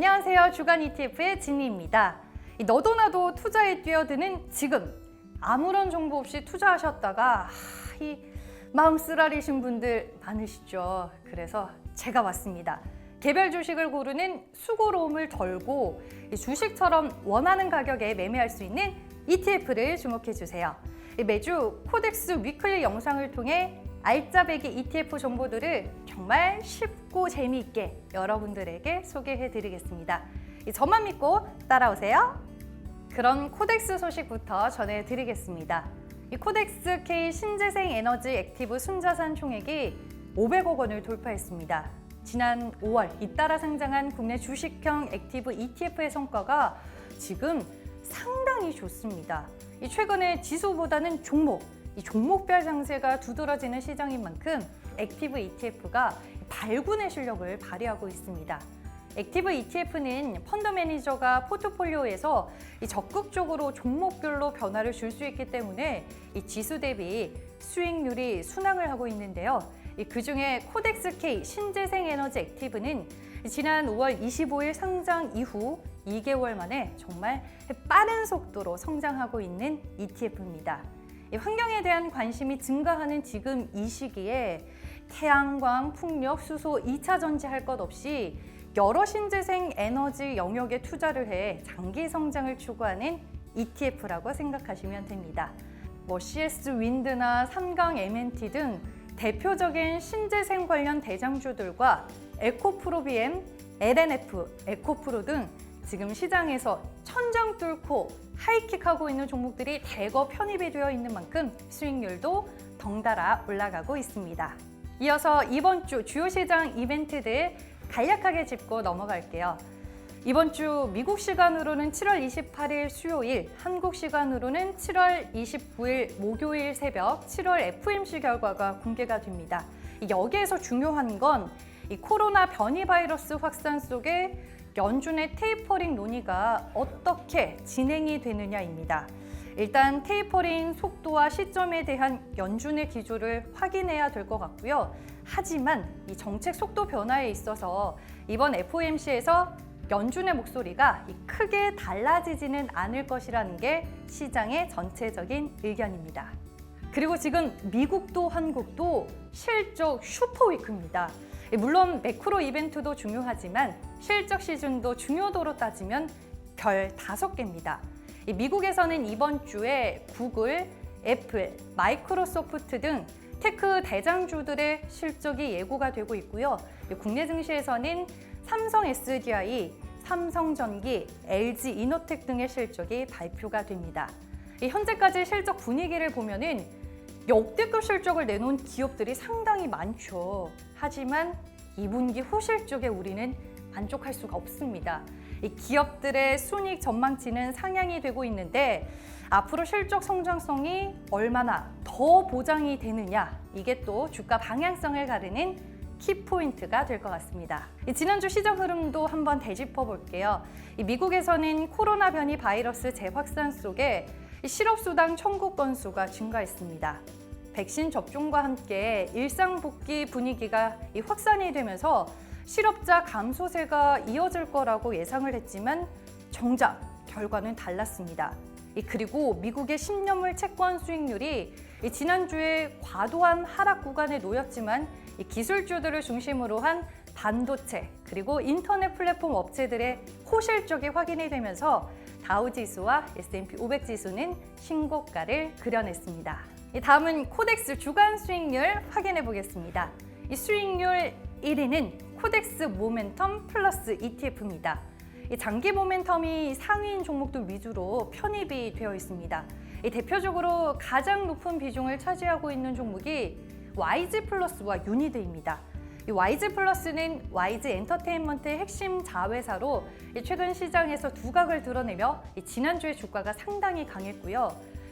안녕하세요. 주간 ETF의 진희입니다. 너도 나도 투자에 뛰어드는 지금 아무런 정보 없이 투자하셨다가 이 마음 쓰라리신 분들 많으시죠. 그래서 제가 왔습니다. 개별 주식을 고르는 수고로움을 덜고 주식처럼 원하는 가격에 매매할 수 있는 ETF를 주목해 주세요. 매주 코덱스 위클리 영상을 통해 알짜배기 ETF 정보들을 정말 쉽고 재미있게 여러분들에게 소개해 드리겠습니다. 저만 믿고 따라오세요. 그런 코덱스 소식부터 전해드리겠습니다. 이 코덱스 K 신재생 에너지 액티브 순자산 총액이 500억 원을 돌파했습니다. 지난 5월 잇따라 상장한 국내 주식형 액티브 ETF의 성과가 지금 상당히 좋습니다. 최근에 지수보다는 이 종목별 장세가 두드러지는 시장인 만큼 액티브 ETF가 발군의 실력을 발휘하고 있습니다. 액티브 ETF는 펀드 매니저가 포트폴리오에서 적극적으로 종목별로 변화를 줄 수 있기 때문에 이 지수 대비 수익률이 순항을 하고 있는데요. 그중에 코덱스 K 신재생 에너지 액티브는 지난 5월 25일 상장 이후 2개월 만에 정말 빠른 속도로 성장하고 있는 ETF입니다. 환경에 대한 관심이 증가하는 지금 이 시기에 태양광, 풍력, 수소, 2차 전지 할 것 없이 여러 신재생 에너지 영역에 투자를 해 장기 성장을 추구하는 ETF라고 생각하시면 됩니다. CS 윈드나 삼강 MNT 등 대표적인 신재생 관련 대장주들과 에코프로 BM, LNF, 에코프로 등 지금 시장에서 천장 뚫고 하이킥하고 있는 종목들이 대거 편입이 되어 있는 만큼 수익률도 덩달아 올라가고 있습니다. 이어서 이번 주 주요 시장 이벤트들 간략하게 짚고 넘어갈게요. 이번 주 미국 시간으로는 7월 28일 수요일, 한국 시간으로는 7월 29일 목요일 새벽 7월 FOMC 결과가 공개가 됩니다. 여기에서 중요한 건 이 코로나 변이 바이러스 확산 속에 연준의 테이퍼링 논의가 어떻게 진행이 되느냐입니다. 일단 테이퍼링 속도와 시점에 대한 연준의 기조를 확인해야 될 것 같고요. 하지만 이 정책 속도 변화에 있어서 이번 FOMC에서 연준의 목소리가 크게 달라지지는 않을 것이라는 게 시장의 전체적인 의견입니다. 그리고 지금 미국도 한국도 실적 슈퍼위크입니다. 물론 매크로 이벤트도 중요하지만 실적 시즌도 중요도로 따지면 별 5개입니다. 미국에서는 이번 주에 구글, 애플, 마이크로소프트 등 테크 대장주들의 실적이 예고가 되고 있고요. 국내 증시에서는 삼성 SDI, 삼성전기, LG 이노텍 등의 실적이 발표가 됩니다. 현재까지 실적 분위기를 보면은 역대급 실적을 내놓은 기업들이 상당히 많죠. 하지만 2분기 후 실적에 우리는 만족할 수가 없습니다. 이 기업들의 순이익 전망치는 상향이 되고 있는데 앞으로 실적 성장성이 얼마나 더 보장이 되느냐, 이게 또 주가 방향성을 가르는 키포인트가 될 것 같습니다. 지난주 시장 흐름도 한번 되짚어 볼게요. 미국에서는 코로나 변이 바이러스 재확산 속에 실업수당 청구 건수가 증가했습니다. 백신 접종과 함께 일상 복귀 분위기가 확산이 되면서 실업자 감소세가 이어질 거라고 예상을 했지만 정작 결과는 달랐습니다. 그리고 미국의 10년물 채권 수익률이 지난주에 과도한 하락 구간에 놓였지만 기술주들을 중심으로 한 반도체 그리고 인터넷 플랫폼 업체들의 호실적이 확인이 되면서 다우지수와 S&P 500 지수는 신고가를 그려냈습니다. 다음은 코덱스 주간 수익률 확인해 보겠습니다. 이 수익률 1위는 코덱스 모멘텀 플러스 ETF입니다. 장기 모멘텀이 상위인 종목들 위주로 편입이 되어 있습니다. 대표적으로 가장 높은 비중을 차지하고 있는 종목이 YG 플러스와 유니드입니다. 이 YG 플러스는 YG 엔터테인먼트의 핵심 자회사로 최근 시장에서 두각을 드러내며 지난주에 주가가 상당히 강했고요.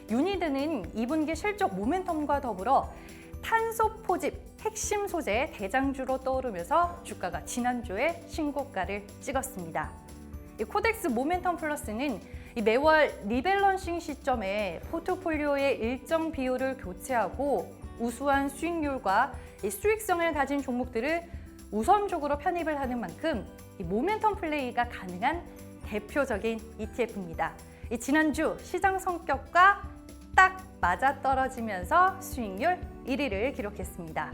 유니드는 2분기 실적 모멘텀과 더불어 탄소 포집 핵심 소재 대장주로 떠오르면서 주가가 지난주에 신고가를 찍었습니다. 이 코덱스 모멘텀 플러스는 매월 리밸런싱 시점에 포트폴리오의 일정 비율을 교체하고 우수한 수익률과 수익성을 가진 종목들을 우선적으로 편입을 하는 만큼 이 모멘텀 플레이가 가능한 대표적인 ETF입니다. 이 지난주 시장 성격과 딱 맞아떨어지면서 수익률 1위를 기록했습니다.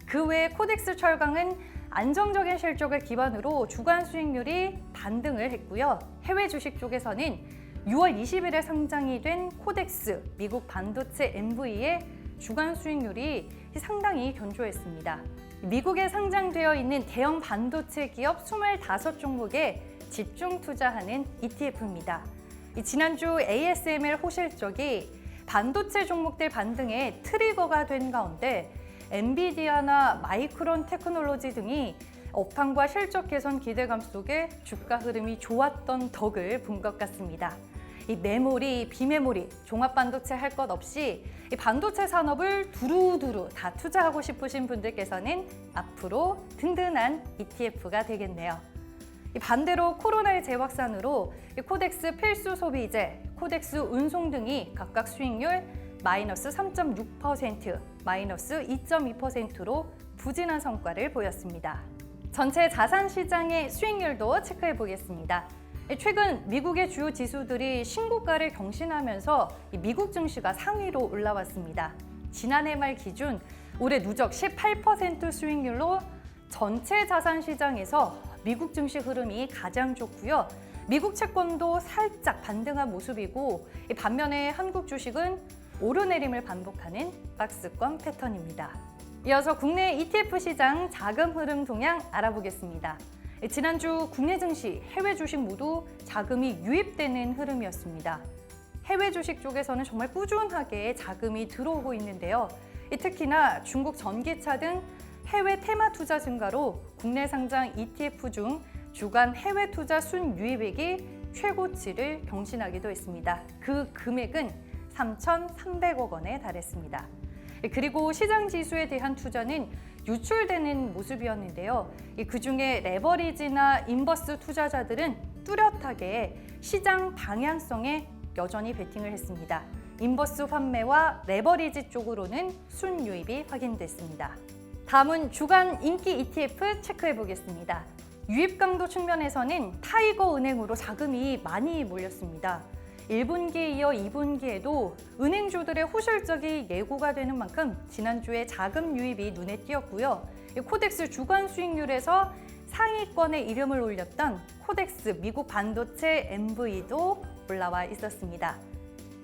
그 외에 코덱스 철강은 안정적인 실적을 기반으로 주간 수익률이 반등을 했고요. 해외 주식 쪽에서는 6월 20일에 상장이 된 코덱스 미국 반도체 MV의 주간 수익률이 상당히 견조했습니다. 미국에 상장되어 있는 대형 반도체 기업 25종목에 집중 투자하는 ETF입니다. 지난주 ASML 호실적이 반도체 종목들 반등에 트리거가 된 가운데 엔비디아나 마이크론 테크놀로지 등이 업황과 실적 개선 기대감 속에 주가 흐름이 좋았던 덕을 본 것 같습니다. 이 메모리, 비메모리, 종합 반도체 할 것 없이 이 반도체 산업을 두루두루 다 투자하고 싶으신 분들께서는 앞으로 든든한 ETF가 되겠네요. 반대로 코로나의 재확산으로 코덱스 필수 소비재, 코덱스 운송 등이 각각 수익률 마이너스 3.6%, 마이너스 2.2%로 부진한 성과를 보였습니다. 전체 자산 시장의 수익률도 체크해 보겠습니다. 최근 미국의 주요 지수들이 신고가를 경신하면서 미국 증시가 상위로 올라왔습니다. 지난해 말 기준 올해 누적 18% 수익률로 전체 자산 시장에서 미국 증시 흐름이 가장 좋고요. 미국 채권도 살짝 반등한 모습이고 반면에 한국 주식은 오르내림을 반복하는 박스권 패턴입니다. 이어서 국내 ETF 시장 자금 흐름 동향 알아보겠습니다. 지난주 국내 증시, 해외 주식 모두 자금이 유입되는 흐름이었습니다. 해외 주식 쪽에서는 정말 꾸준하게 자금이 들어오고 있는데요. 특히나 중국 전기차 등 해외 테마 투자 증가로 국내 상장 ETF 중 주간 해외 투자 순유입액이 최고치를 경신하기도 했습니다. 그 금액은 3,300억 원에 달했습니다. 그리고 시장 지수에 대한 투자는 유출되는 모습이었는데요. 그중에 레버리지나 인버스 투자자들은 뚜렷하게 시장 방향성에 여전히 베팅을 했습니다. 인버스 환매와 레버리지 쪽으로는 순유입이 확인됐습니다. 다음은 주간 인기 ETF 체크해 보겠습니다. 유입 강도 측면에서는 타이거 은행으로 자금이 많이 몰렸습니다. 1분기에 이어 2분기에도 은행주들의 호실적이 예고가 되는 만큼 지난주에 자금 유입이 눈에 띄었고요. 코덱스 주간 수익률에서 상위권에 이름을 올렸던 코덱스 미국 반도체 MV도 올라와 있었습니다.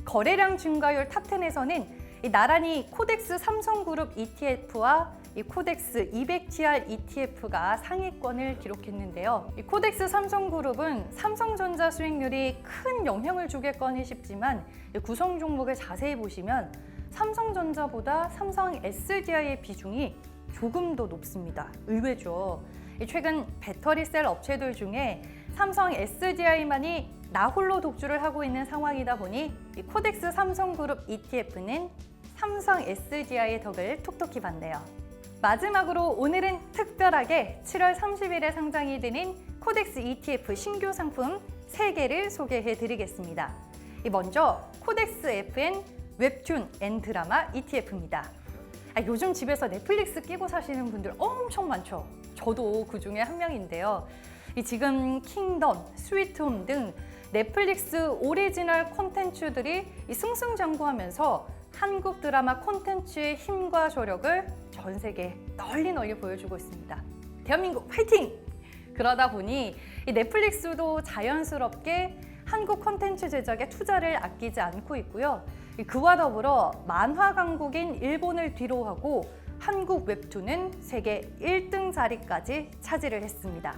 거래량 증가율 탑10에서는 나란히 코덱스 삼성그룹 ETF와 이 코덱스 200TR ETF가 상위권을 기록했는데요. 이 코덱스 삼성그룹은 삼성전자 수익률이 큰 영향을 주겠거니 싶지만 구성 종목을 자세히 보시면 삼성전자보다 삼성 SDI의 비중이 조금 더 높습니다. 의외죠. 최근 배터리 셀 업체들 중에 삼성 SDI만이 나홀로 독주를 하고 있는 상황이다 보니 이 코덱스 삼성그룹 ETF는 삼성 SDI의 덕을 톡톡히 봤네요. 마지막으로 오늘은 특별하게 7월 30일에 상장이 되는 코덱스 ETF 신규 상품 3개를 소개해 드리겠습니다. 먼저 코덱스 FN 웹툰 앤 드라마 ETF입니다. 요즘 집에서 넷플릭스 끼고 사시는 분들 엄청 많죠. 저도 그 중에 한 명인데요. 지금 킹덤, 스위트홈 등 넷플릭스 오리지널 콘텐츠들이 승승장구하면서 한국 드라마 콘텐츠의 힘과 저력을 전 세계에 널리 보여주고 있습니다. 대한민국 화이팅! 그러다 보니 이 넷플릭스도 자연스럽게 한국 콘텐츠 제작에 투자를 아끼지 않고 있고요. 그와 더불어 만화 강국인 일본을 뒤로하고 한국 웹툰은 세계 1등 자리까지 차지를 했습니다.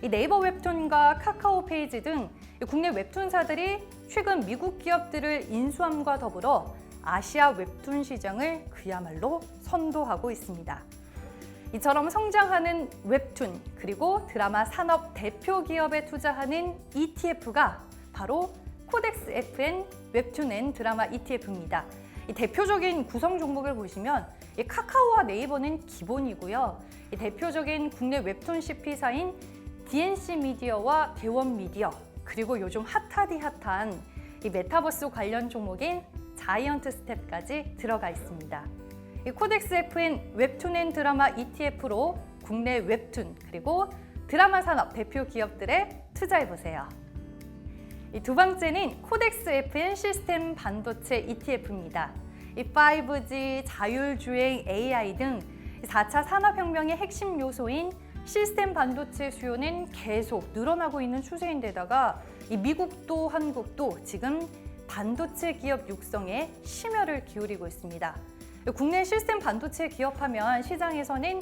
이 네이버 웹툰과 카카오 페이지 등 국내 웹툰사들이 최근 미국 기업들을 인수함과 더불어 아시아 웹툰 시장을 그야말로 선도하고 있습니다. 이처럼 성장하는 웹툰 그리고 드라마 산업 대표 기업에 투자하는 ETF가 바로 코덱스 FN 웹툰 앤 드라마 ETF입니다. 이 대표적인 구성 종목을 보시면 이 카카오와 네이버는 기본이고요. 이 대표적인 국내 웹툰 CP사인 DNC 미디어와 대원 미디어 그리고 요즘 핫하디 핫한 이 메타버스 관련 종목인 자이언트 스텝까지 들어가 있습니다. 이 코덱스 FN 웹툰 앤 드라마 ETF로 국내 웹툰 그리고 드라마 산업 대표 기업들에 투자해보세요. 이 두 번째는 코덱스 FN 시스템 반도체 ETF입니다. 이 5G, 자율주행, AI 등 4차 산업혁명의 핵심 요소인 시스템 반도체 수요는 계속 늘어나고 있는 추세인데다가 이 미국도 한국도 지금 반도체 기업 육성에 심혈을 기울이고 있습니다. 국내 시스템 반도체 기업하면 시장에서는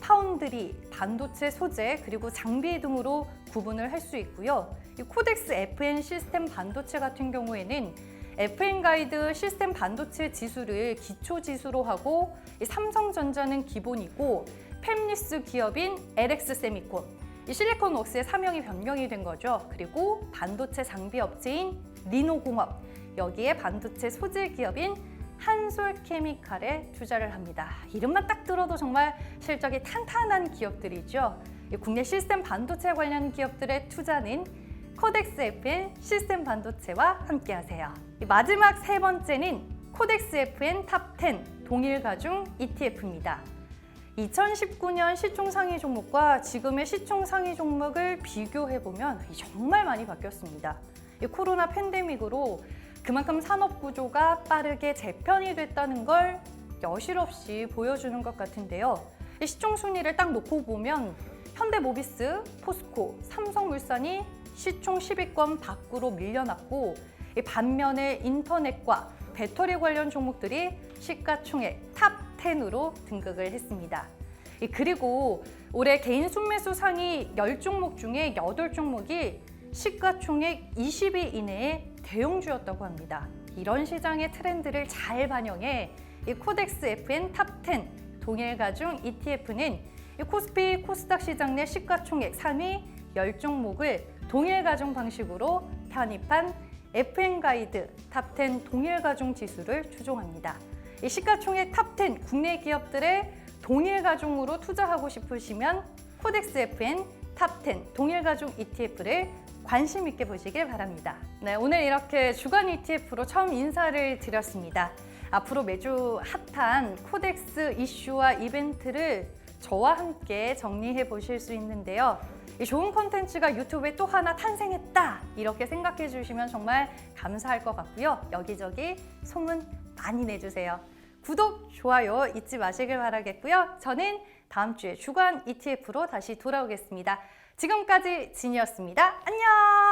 파운드리, 반도체 소재, 그리고 장비 등으로 구분을 할 수 있고요. 이 코덱스 FN 시스템 반도체 같은 경우에는 FN 가이드 시스템 반도체 지수를 기초 지수로 하고 이 삼성전자는 기본이고 팹리스 기업인 LX 세미콘, 이 실리콘웍스의 사명이 변경이 된 거죠. 그리고 반도체 장비 업체인 리노공업, 여기에 반도체 소재 기업인 한솔케미칼에 투자를 합니다. 이름만 딱 들어도 정말 실적이 탄탄한 기업들이죠. 국내 시스템 반도체 관련 기업들의 투자는 코덱스 FN 시스템 반도체와 함께 하세요. 마지막 세 번째는 코덱스 FN 탑10 동일가중 ETF입니다. 2019년 시총 상위 종목과 지금의 시총 상위 종목을 비교해보면 정말 많이 바뀌었습니다. 코로나 팬데믹으로 그만큼 산업 구조가 빠르게 재편이 됐다는 걸 여실없이 보여주는 것 같은데요. 시총 순위를 딱 놓고 보면 현대모비스, 포스코, 삼성물산이 시총 10위권 밖으로 밀려났고 반면에 인터넷과 배터리 관련 종목들이 시가총액 탑10으로 등극을 했습니다. 그리고 올해 개인 순매수 상위 10종목 중에 8종목이 시가총액 20위 이내의 대형주였다고 합니다. 이런 시장의 트렌드를 잘 반영해 이 코덱스 FN 탑10 동일가중 ETF는 이 코스피 코스닥 시장 내 시가총액 상위 10종목을 동일가중 방식으로 편입한 FN 가이드 탑10 동일가중 지수를 추종합니다. 이 시가총액 탑10 국내 기업들의 동일가중으로 투자하고 싶으시면 코덱스 FN 탑10 동일가중 ETF를 관심 있게 보시길 바랍니다. 네, 오늘 이렇게 주간 ETF로 처음 인사를 드렸습니다. 앞으로 매주 핫한 코덱스 이슈와 이벤트를 저와 함께 정리해 보실 수 있는데요. 이 좋은 콘텐츠가 유튜브에 또 하나 탄생했다 이렇게 생각해 주시면 정말 감사할 것 같고요. 여기저기 소문 많이 내주세요. 구독, 좋아요 잊지 마시길 바라겠고요. 저는 다음 주에 주간 ETF로 다시 돌아오겠습니다. 지금까지 진이었습니다. 안녕!